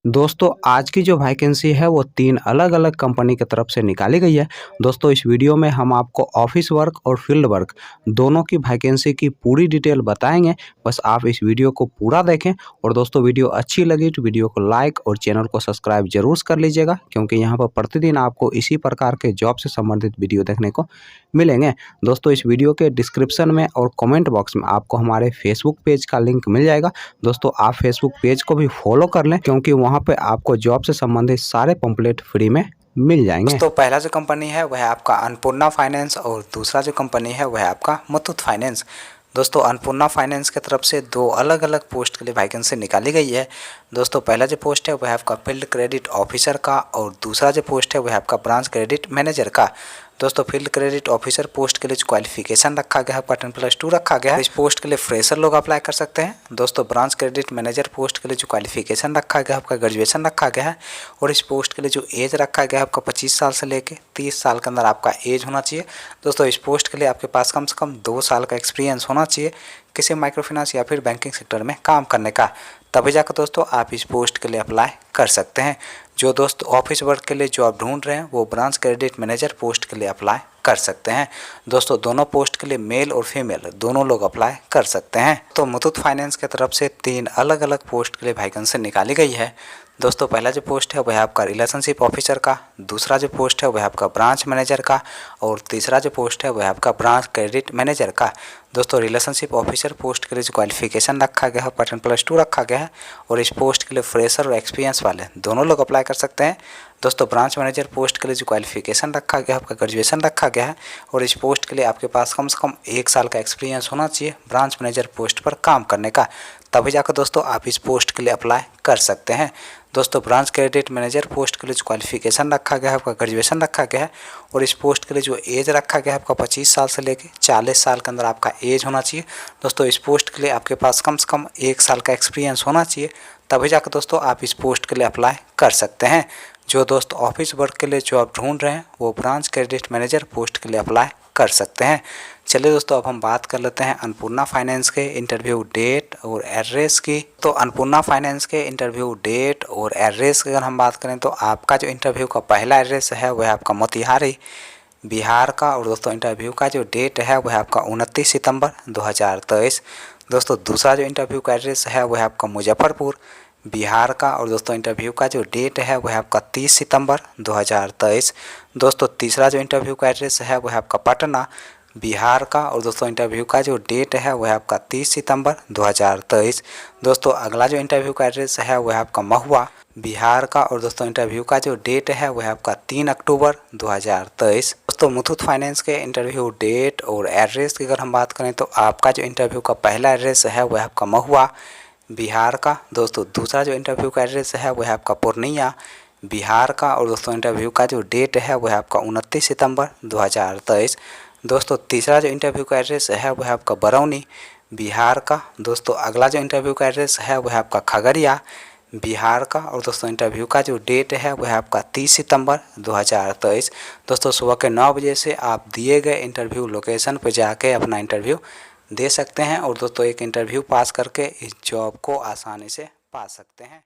दोस्तों आज की जो वैकेंसी है वो 3 अलग-अलग कंपनी की तरफ से निकाली गई है। दोस्तों इस वीडियो में हम आपको ऑफ़िस वर्क और फील्ड वर्क दोनों की वैकेंसी की पूरी डिटेल बताएँगे। बस आप इस वीडियो को पूरा देखें और दोस्तों वीडियो अच्छी लगी तो वीडियो को लाइक और चैनल को सब्सक्राइब ज़रूर कर लीजिएगा, क्योंकि यहाँ पर प्रतिदिन आपको इसी प्रकार के जॉब से संबंधित वीडियो देखने को मिलेंगे। दोस्तों इस वीडियो के डिस्क्रिप्शन में और कमेंट बॉक्स में आपको हमारे फेसबुक पेज का लिंक मिल जाएगा। दोस्तों आप फेसबुक पेज को भी फॉलो कर लें, क्योंकि वहाँ पे आपको जॉब से संबंधित सारे पंपलेट फ्री में मिल जाएंगे। दोस्तों पहला जो कंपनी है वह आपका अन्नपूर्णा फाइनेंस और दूसरा जो कंपनी है वह आपका मुथूट फाइनेंस। दोस्तों अन्नपूर्णा फाइनेंस की तरफ से 2 अलग अलग पोस्ट के लिए वैकेंसी निकाली गई है। दोस्तों पहला जो पोस्ट है वह आपका फील्ड क्रेडिट ऑफिसर का और दूसरा जो पोस्ट है वह आपका ब्रांच क्रेडिट मैनेजर का। दोस्तों फील्ड क्रेडिट ऑफिसर पोस्ट के लिए जो क्वालिफिकेशन रखा गया है 10+2 रखा गया है। इस पोस्ट के लिए फ्रेशर लोग अप्लाई कर सकते हैं। दोस्तों ब्रांच क्रेडिट मैनेजर पोस्ट के लिए जो क्वालिफिकेशन रखा गया है आपका ग्रेजुएशन रखा गया है, और इस पोस्ट के लिए जो एज रखा गया है आपका 25 साल से लेकर 30 साल के अंदर आपका एज होना चाहिए। दोस्तों इस पोस्ट के लिए आपके पास कम से कम 2 साल का एक्सपीरियंस होना चाहिए किसी माइक्रो फाइनेंस या फिर बैंकिंग सेक्टर में काम करने का, तभी जाकर दोस्तों आप इस पोस्ट के लिए अप्लाई कर सकते हैं। जो दोस्त ऑफिस वर्क के लिए जॉब ढूंढ रहे हैं वो ब्रांच क्रेडिट मैनेजर पोस्ट के लिए अप्लाई कर सकते हैं। दोस्तों दोनों पोस्ट के लिए मेल और फीमेल दोनों लोग अप्लाई कर सकते हैं। तो मुथूट फाइनेंस की तरफ से 3 अलग अलग पोस्ट के लिए वैकेंसी निकाली गई है। दोस्तों पहला जो पोस्ट है वह आपका रिलेशनशिप ऑफिसर का, दूसरा जो पोस्ट है वह आपका ब्रांच मैनेजर का, और तीसरा जो पोस्ट है वह आपका ब्रांच क्रेडिट मैनेजर का। दोस्तों रिलेशनशिप ऑफिसर पोस्ट के लिए जो क्वालिफिकेशन रखा गया है 10+2 रखा गया है, और इस पोस्ट के लिए फ्रेशर और एक्सपीरियंस वाले दोनों लोग अप्लाई कर सकते हैं। दोस्तों ब्रांच मैनेजर पोस्ट के लिए जो क्वालिफिकेशन रखा गया है आपका ग्रेजुएशन रखा गया है, और इस पोस्ट के लिए आपके पास कम से कम 1 साल का एक्सपीरियंस होना चाहिए ब्रांच मैनेजर पोस्ट पर काम करने का, तभी जाकर दोस्तों आप इस पोस्ट के लिए अप्लाई कर सकते हैं। दोस्तों ब्रांच क्रेडिट मैनेजर पोस्ट के लिए जो क्वालिफिकेशन रखा गया है आपका ग्रेजुएशन रखा गया है, और इस पोस्ट के लिए जो एज रखा गया है आपका 25 साल से लेकर 40 साल के अंदर आपका एज होना चाहिए। दोस्तों इस पोस्ट के लिए आपके पास कम से कम 1 साल का एक्सपीरियंस होना चाहिए, तभी जाकर दोस्तों आप इस पोस्ट के लिए अप्लाई कर सकते हैं। जो दोस्त ऑफिस वर्क के लिए जॉब ढूंढ रहे हैं वो ब्रांच क्रेडिट मैनेजर पोस्ट के लिए अप्लाई कर सकते हैं। चलिए दोस्तों अब हम बात कर लेते हैं अन्नपूर्णा फाइनेंस के इंटरव्यू डेट और एड्रेस की। तो अन्नपूर्णा फाइनेंस के इंटरव्यू डेट और एड्रेस की अगर हम बात करें तो आपका जो इंटरव्यू का पहला एड्रेस है वह आपका मोतिहारी बिहार का, और दोस्तों इंटरव्यू का जो डेट है वह आपका 29 सितंबर 2023। दोस्तों दूसरा जो इंटरव्यू का एड्रेस है वह आपका मुजफ्फरपुर बिहार का, और दोस्तों इंटरव्यू का जो डेट है वह आपका 30 सितंबर 2023। दोस्तों तीसरा जो इंटरव्यू का एड्रेस है वह आपका पटना बिहार का, और दोस्तों इंटरव्यू का जो डेट है वह आपका 30 सितंबर 2023। दोस्तों अगला जो इंटरव्यू का एड्रेस है वह आपका महुआ बिहार का, और दोस्तों इंटरव्यू का जो डेट है वह आपका 3 अक्टूबर 2023। दोस्तों मुथूट फाइनेंस के इंटरव्यू डेट और एड्रेस की अगर हम बात करें तो आपका जो इंटरव्यू का पहला एड्रेस है वह आपका महुआ बिहार का। दोस्तों दूसरा जो इंटरव्यू का एड्रेस है वह आपका पूर्णिया बिहार का, और दोस्तों इंटरव्यू का जो डेट है वह आपका 29 सितंबर 2023। दोस्तों तीसरा जो इंटरव्यू का एड्रेस है वह आपका बरौनी बिहार का। दोस्तों अगला जो इंटरव्यू का एड्रेस है वह आपका खगड़िया बिहार का, और दोस्तों इंटरव्यू का जो डेट है वह आपका 30 सितंबर 2023। दोस्तों सुबह के 9 बजे से आप दिए गए इंटरव्यू लोकेशन पर जाके अपना इंटरव्यू दे सकते हैं, और दोस्तों एक इंटरव्यू पास करके इस जॉब को आसानी से पा सकते हैं।